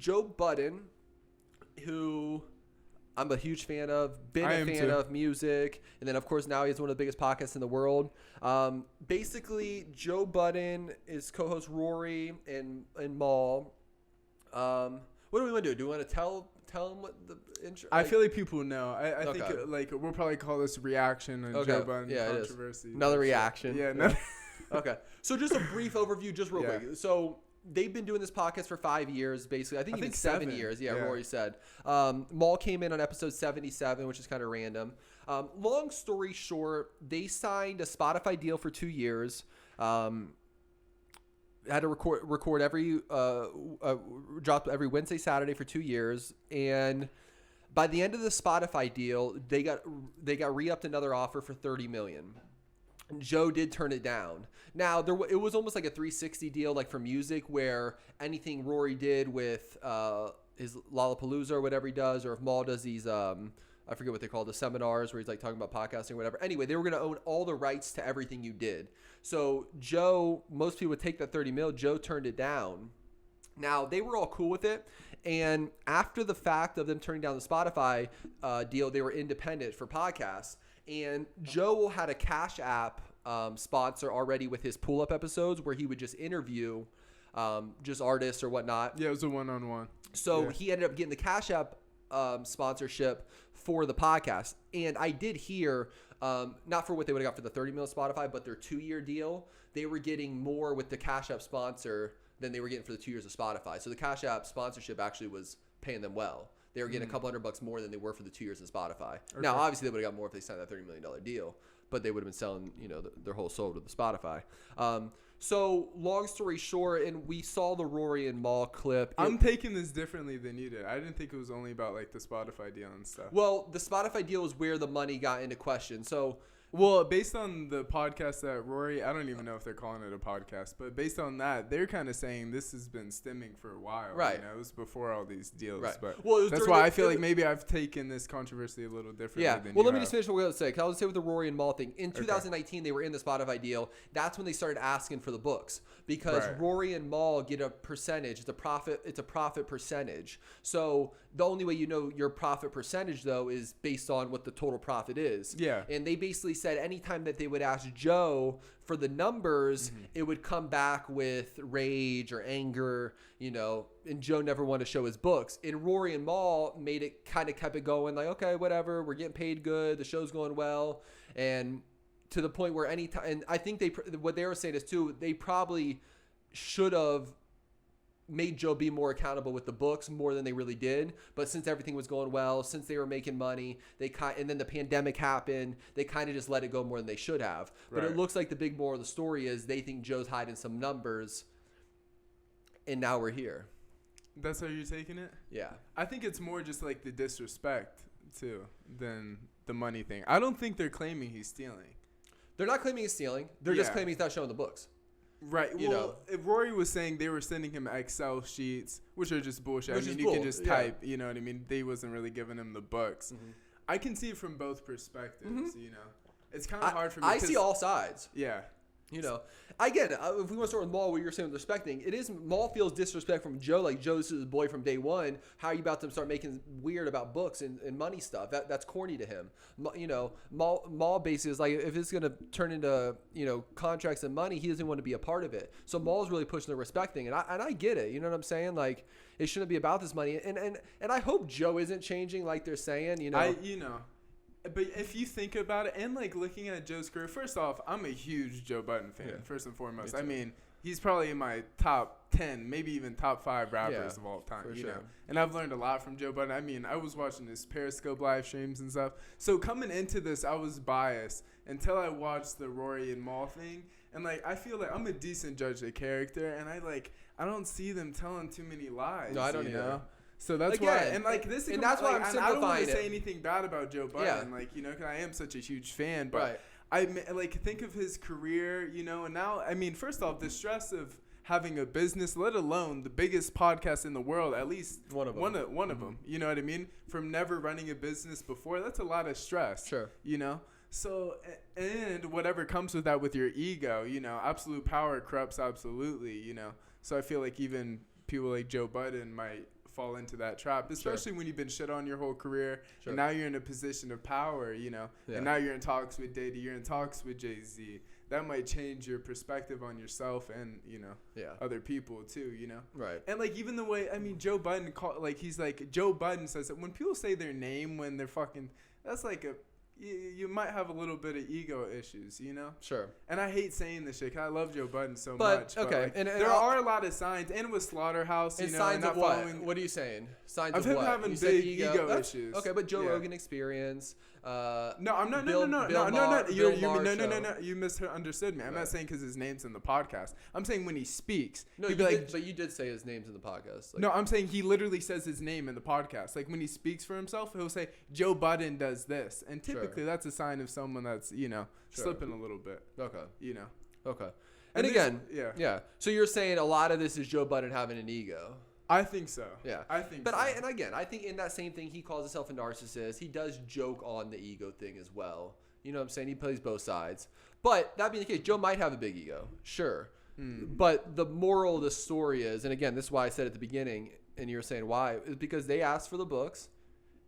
Joe Budden, who I'm a huge fan of, been a fan of music, and then of course now he's one of the biggest podcasts in the world. Basically, Joe Budden is co-host Rory and Maul. What do we want to do? Do we want to tell them what the intro? I feel like people know. I think like we'll probably call this reaction and Joe Budden controversy. Another reaction. Yeah. Okay. So just a brief overview, just real quick. So they've been doing this podcast for 5 years, basically. I think even 7 years. Yeah, Rory said. Maul came in on episode 77, which is kind of random. Long story short, they signed a Spotify deal for 2 years. Had to record every drop every Wednesday, Saturday for 2 years, and by the end of the Spotify deal, they got re-upped another offer for $30 million. Joe did turn it down. Now it was almost like a 360 deal, like for music, where anything Rory did with his Lollapalooza or whatever he does, or if Maul does these I forget what they call the seminars where he's like talking about podcasting or whatever. Anyway, they were going to own all the rights to everything you did. So Joe, most people would take that 30 mil. Joe turned it down. Now, they were all cool with it. And after the fact of them turning down the Spotify deal, they were independent for podcasts. And Joe had a Cash App sponsor already with his pull-up episodes where he would just interview just artists or whatnot. Yeah, it was a one-on-one. So he ended up getting the Cash App sponsorship for the podcast. And I did hear, not for what they would have got for the 30 mil Spotify, but their 2-year deal, they were getting more with the Cash App sponsor than they were getting for the 2 years of Spotify. So the Cash App sponsorship actually was paying them well. They were getting a couple $100 more than they were for the 2 years of Spotify. Okay. Now, obviously, they would have got more if they signed that $30 million deal, but they would have been selling, their whole soul to the Spotify. So long story short, and we saw the Rory and Maul clip. I'm taking this differently than you did. I didn't think it was only about like the Spotify deal and stuff. Well, the Spotify deal is where the money got into question. So, well, based on the podcast that Rory, I don't even know if they're calling it a podcast, but based on that, they're kind of saying this has been stemming for a while. Right. It was before all these deals. Right. But that's why I feel like maybe I've taken this controversy a little differently than well, let me just finish what we're going to say. Because I was say with the Rory and Maul thing. In 2019, they were in the Spotify deal. That's when they started asking for the books. Because Rory and Maul get a percentage. It's a profit percentage. So the only way you know your profit percentage, though, is based on what the total profit is. Yeah. And they basically said anytime that they would ask Joe for the numbers, it would come back with rage or anger, and Joe never wanted to show his books. And Rory and Maul made it, kind of kept it going, like, okay, whatever, we're getting paid good, the show's going well, and to the point where anytime, and I think what they were saying is too, they probably should have made Joe be more accountable with the books more than they really did. But since everything was going well, since they were making money, and then the pandemic happened, they kind of just let it go more than they should have. But it looks like the big moral of the story is they think Joe's hiding some numbers, and now we're here. That's how you're taking it? Yeah. I think it's more just like the disrespect too than the money thing. I don't think they're claiming he's stealing. They're not claiming he's stealing. They're just claiming he's not showing the books. Right. If Rory was saying they were sending him Excel sheets, which are just bullshit. I mean, you can just type, you know what I mean? They wasn't really giving him the books. Mm-hmm. I can see it from both perspectives, It's kind of hard for me. I see all sides. Yeah. I get it. If we want to start with Maul, what you're saying with respecting, it is Maul feels disrespect from Joe. Like, Joe's his boy from day one. How are you about to start making weird about books and money stuff? That's corny to him. Maul basically is like, if it's going to turn into, contracts and money, he doesn't want to be a part of it. So Maul's really pushing the respect thing. And I get it. You know what I'm saying? Like, it shouldn't be about this money. And I hope Joe isn't changing like they're saying, But if you think about it, and like looking at Joe's career, first off, I'm a huge Joe Budden fan, first and foremost. I mean, he's probably in my top 10, maybe even top 5 rappers of all time, you know. And I've learned a lot from Joe Budden. I mean, I was watching his Periscope live streams and stuff. So coming into this, I was biased until I watched the Rory and Maul thing. And like, I feel like I'm a decent judge of character, and I don't see them telling too many lies. No, I don't either. So that's why, and like this, and that's why I'm simplifying it. I don't want to say anything bad about Joe Budden, because I am such a huge fan. But I think of his career, and now, I mean, first off, the stress of having a business, let alone the biggest podcast in the world, at least one of them. You know what I mean? From never running a business before, that's a lot of stress. Sure. So, and whatever comes with that, with your ego, absolute power corrupts absolutely. So I feel like even people like Joe Budden might fall into that trap, especially when you've been shit on your whole career, Sure. and now you're in a position of power, you know, and now you're in talks with Diddy, you're in talks with Jay-Z. That might change your perspective on yourself and, you know, other people too, you know? Right. And, like, even the way, I mean, Joe Budden, Joe Budden says that when people say their name when they're fucking, that's like you might have a little bit of ego issues, you know? Sure. And I hate saying this shit 'cause I love Joe Budden so But, much. okay. But, like, And there are a lot of signs. And with Slaughterhouse, you And know, signs and not of what? following. What are you saying? Signs Of of him what? having You said big ego issues. Okay, but Joe Yeah. Rogan experience. No, I'm not. Bill No. You misunderstood me. I'm Right. not saying because his name's in the podcast. I'm saying when he speaks, No, he'd you be did, like, but you did say his name's in the podcast. Like, no, I'm saying he literally says his name in the podcast. Like when he speaks for himself, he'll say Joe Budden does this, and typically that's a sign of someone that's, you know, slipping a little bit. Okay. You know. Okay. And again, yeah. So you're saying a lot of this is Joe Budden having an ego. I think so. Yeah. I think But so. I think in that same thing, he calls himself a narcissist. He does joke on the ego thing as well. You know what I'm saying? He plays both sides. But that being the case, Joe might have a big ego. Sure. But the moral of the story is, and again, this is why I said at the beginning, and you were saying why, is because they asked for the books,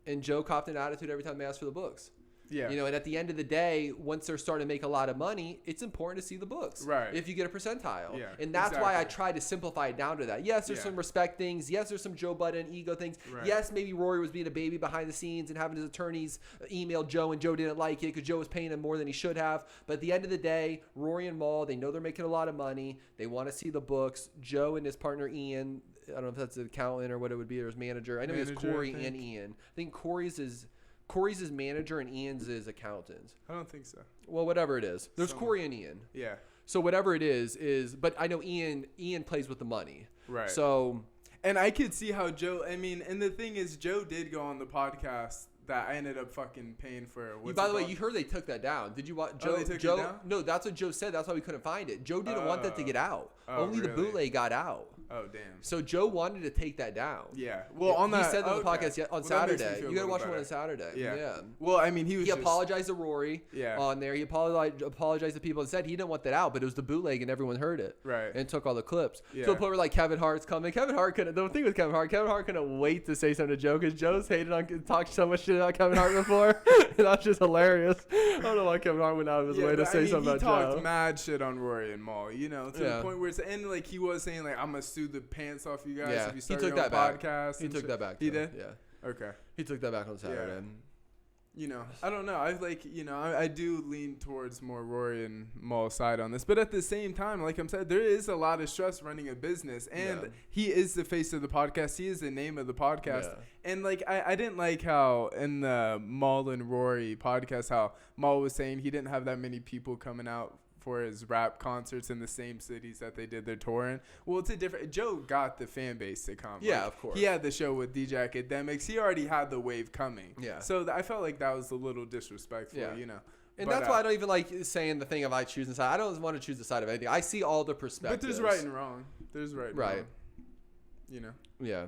and Joe copped an attitude every time they asked for the books. Yeah. You know, and at the end of the day, once they're starting to make a lot of money, it's important to see the books. Right. If you get a percentile. Yeah, And that's why I exactly. tried to simplify it down to that. Yes, there's some respect things. Yes, there's some Joe Budden ego things. Right. Yes, maybe Rory was being a baby behind the scenes and having his attorneys email Joe, and Joe didn't like it because Joe was paying him more than he should have. But at the end of the day, Rory and Mal, they know they're making a lot of money. They want to see the books. Joe and his partner Ian, I don't know if that's the accountant or what it would be, or his manager. I know it's Corey and Ian. I think Corey's his manager and Ian's his accountant. I don't think so. Well, whatever it is. There's Corey and Ian. Yeah. So whatever it is, but I know Ian plays with the money. Right. So. And I could see how Joe, I mean, and the thing is, Joe did go on the podcast that I ended up fucking paying for. By the way, you heard they took that down. Did you watch Joe? They took Joe, it down? No, that's what Joe said. That's why we couldn't find it. Joe didn't want that to get out. Only the really? bootleg got out. Oh, damn. So Joe wanted to take that down. Yeah. Well, on that. He said on the podcast on Saturday. You got to watch one one on Saturday. Yeah. Well, I mean, he apologized to Rory Yeah. on there. He apologized to people and said he didn't want that out, but it was the bootleg and everyone heard it. Right. And took all the clips. Yeah. So a point where like Kevin Hart's coming. Kevin Hart couldn't. The thing with Kevin Hart couldn't wait to say something to Joe because Joe's talked so much shit about Kevin Hart before. That's just hilarious. I don't know why Kevin Hart went out of his way to say something about Joe. He talked mad shit on Rory and Mal, you know, to the point where it's, and like he was saying like, I'm gonna sue the pants off you guys if you start your own podcast. He took that back. He did? Yeah. Okay. He took that back on Saturday. Yeah. You know, I don't know. I do lean towards more Rory and Mal's side on this. But at the same time, like I'm saying, there is a lot of stress running a business. And he is the face of the podcast. He is the name of the podcast. Yeah. And, like, I didn't like how in the Mal and Rory podcast, how Mal was saying he didn't have that many people coming out for his rap concerts in the same cities that they did their tour in. Well, it's a different. Joe got the fan base to come. Yeah, of course. He had the show with DJ Academics. He already had the wave coming. Yeah. So I felt like that was a little disrespectful. Yeah. You know. And that's why I don't even like saying the thing of I choose the side. I don't want to choose the side of anything. I see all the perspectives. But there's right and wrong. There's right and wrong. You know. Yeah.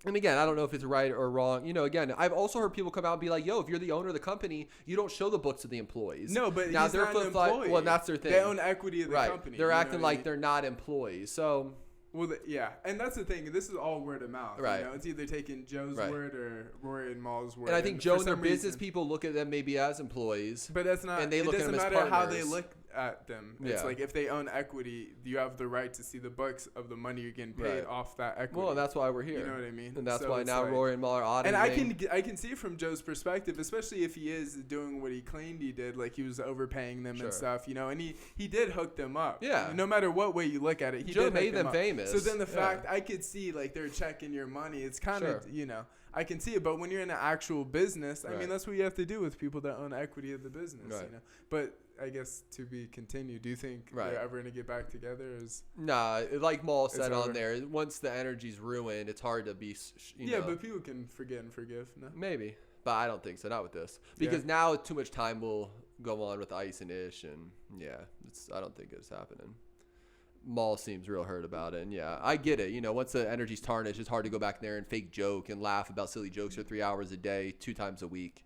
And again, I don't know if it's right or wrong. You know, again, I've also heard people come out and be like, yo, if you're the owner of the company, you don't show the books to the employees. No, but now he's not an employee. Well, that's their thing. They own equity of the company. They're acting like they're not employees. So... Well, yeah, and that's the thing. This is all word of mouth. Right. You know? It's either taking Joe's word or Rory and Mal's word. And I think Joe and their business people look at them maybe as employees. But that's not. And they look at them as partners. It doesn't matter how they look at them. Yeah. It's like if they own equity, you have the right to see the books of the money you're getting paid off that equity. Well, and that's why we're here. You know what I mean? And that's why now Rory and Mal are auditing. And I can see it from Joe's perspective, especially if he is doing what he claimed he did, like he was overpaying them and stuff, you know. And he did hook them up. Yeah. No matter what way you look at it, Joe made them famous. So then the fact I could see like they're checking your money, it's kind of you know. I can see it, but when you're in an actual business, I mean, that's what you have to do with people that own equity of the business, you know. But I guess to be continued, do you think they're ever going to get back together? Nah, like Mal said on there, once the energy's ruined, it's hard to be, you know. But people can forget and forgive, no? Maybe, but I don't think so, not with this. Because now too much time will go on with Ice and Ish, and I don't think it's happening. Mal seems real hurt about it, and I get it. You know, once the energy's tarnished, it's hard to go back there and fake joke and laugh about silly jokes for 3 hours a day, 2 times a week.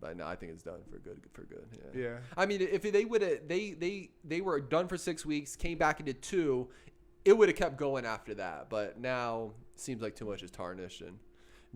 But no, I think it's done for good. Yeah. I mean, if they would have, they were done for 6 weeks, came back into 2. it would have kept going after that. But now seems like too much is tarnished, and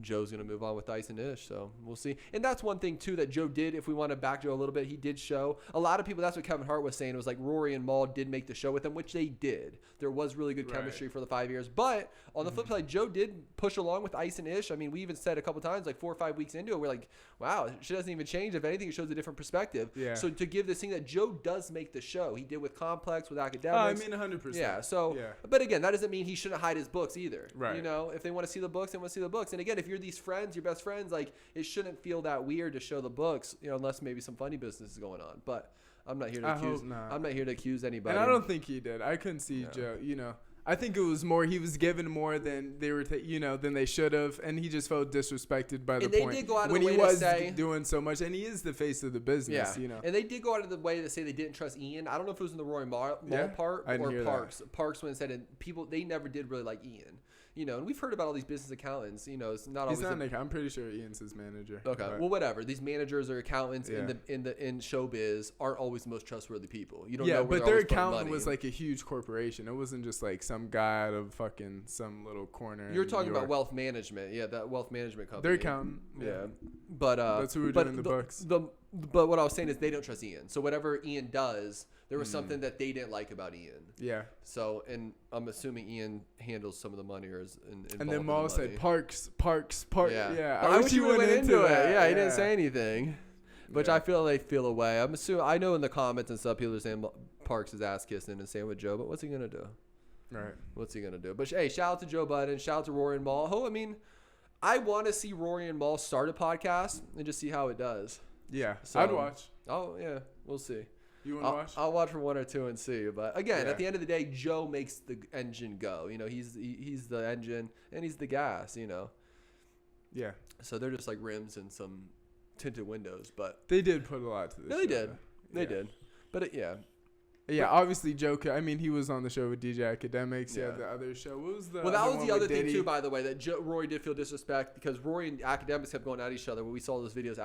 Joe's going to move on with Ice and Ish, so we'll see. And that's one thing, too, that Joe did. If we want to back Joe a little bit, he did show. A lot of people, that's what Kevin Hart was saying. It was like Rory and Maul did make the show with him, which they did. There was really good chemistry for the 5 years. But on the flip side, Joe did push along with Ice and Ish. I mean, we even said a couple times, like 4 or 5 weeks into it, we're like, wow, she doesn't even change. If anything, it shows a different perspective. Yeah. So to give this thing that Joe does make the show. He did with Complex, with Oh, I Academics. mean, 100%. Yeah, so, Yeah. but again, that doesn't mean he shouldn't hide his books either. Right. You know, if they want to see the books, they want to see the books. And again, if you're these friends, your best friends, like, it shouldn't feel that weird to show the books, you know, unless maybe some funny business is going on. But I'm not here to accuse. I'm not here to accuse anybody. And I don't think he did. I couldn't see Joe. You know, I think it was more. He was given more than they were. Than they should have, and he just felt disrespected by the and they point did go out of when the way he was to say, doing so much, and he is the face of the business. Yeah. You know, and they did go out of the way to say they didn't trust Ian. I don't know if it was in the Rory Mall part I didn't or hear Parks. that. Parks when it said people they never did really like Ian. You know, and we've heard about all these business accountants. You know, it's not he's always. not. I'm pretty sure Ian's his manager. Okay, but. well, whatever. These managers or accountants Yeah. in showbiz aren't always the most trustworthy people. You don't Yeah, know where but they're their always putting accountant money. was like a huge corporation. It wasn't just like some guy out of fucking some little corner. You're in talking New about York. wealth management. Yeah, that wealth management company. Their accountant. Yeah. But that's who we're doing in the books. But what I was saying is they don't trust Ian. So whatever Ian does, there was something that they didn't like about Ian. Yeah. So, and I'm assuming Ian handles some of the money or is involved And then in Maul the said money. Parks. Yeah. I wish he you would've went into it. it. Yeah, he didn't say anything. Which Yeah. I feel they feel away. I'm assuming I know in the comments and stuff people are saying Parks is ass kissing and saying with Joe, but what's he gonna do? Right. What's he gonna do? But hey, shout out to Joe Budden, shout out to Rory and Maul. Oh, I mean, I want to see Rory and Maul start a podcast and just see how it does. Yeah. So, I'd watch. Oh yeah, we'll see. You want to watch? I'll watch for 1 or 2 and see. But again, Yeah. at the end of the day, Joe makes the engine go. You know, he's the engine and he's the gas. You know, Yeah. so they're just like rims and some tinted windows. But They did put a lot to this. no, they show, did. though. They Yeah. did. But yeah. Yeah, obviously Joe. I mean, he was on the show with DJ Academics. Yeah. Yeah, the other show. What was the? Well, that was one the other with thing Diddy? too, by the way, that Rory did feel disrespect because Rory and Academics kept going at each other. When we saw those videos,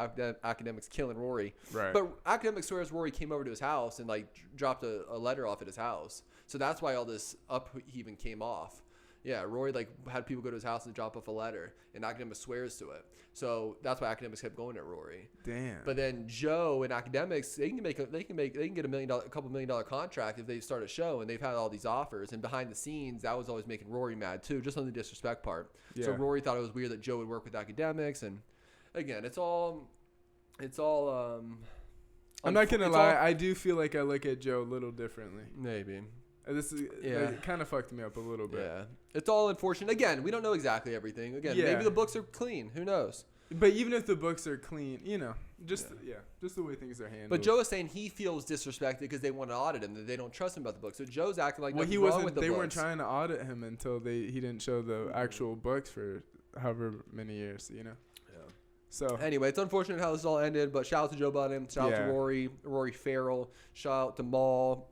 Academics killing Rory. Right. But Academics swears Rory came over to his house and like dropped a letter off at his house. So that's why all this upheaving came off. Yeah, Rory like had people go to his house and drop off a letter, and Academics swears to it. So that's why Academics kept going at Rory. Damn. But then Joe and Academics, they can get a couple $1 million contract if they start a show, and they've had all these offers. And behind the scenes, that was always making Rory mad too, just on the disrespect part. Yeah. So Rory thought it was weird that Joe would work with Academics, and again, it's all. I'm not gonna lie. I do feel like I look at Joe a little differently. Maybe. This is it kind of fucked me up a little bit. Yeah, it's all unfortunate. Again, we don't know exactly everything. Again, Yeah. maybe the books are clean. Who knows? But even if the books are clean, you know, just the way things are handled. But Joe is saying he feels disrespected because they want to audit him, that they don't trust him about the book. So Joe's acting like he wrong wasn't. with the They books. weren't trying to audit him until he didn't show the actual books for however many years. You know. Yeah. So anyway, it's unfortunate how this all ended. But shout out to Joe Budden. Shout out to Rory Farrell. Shout out to Maul.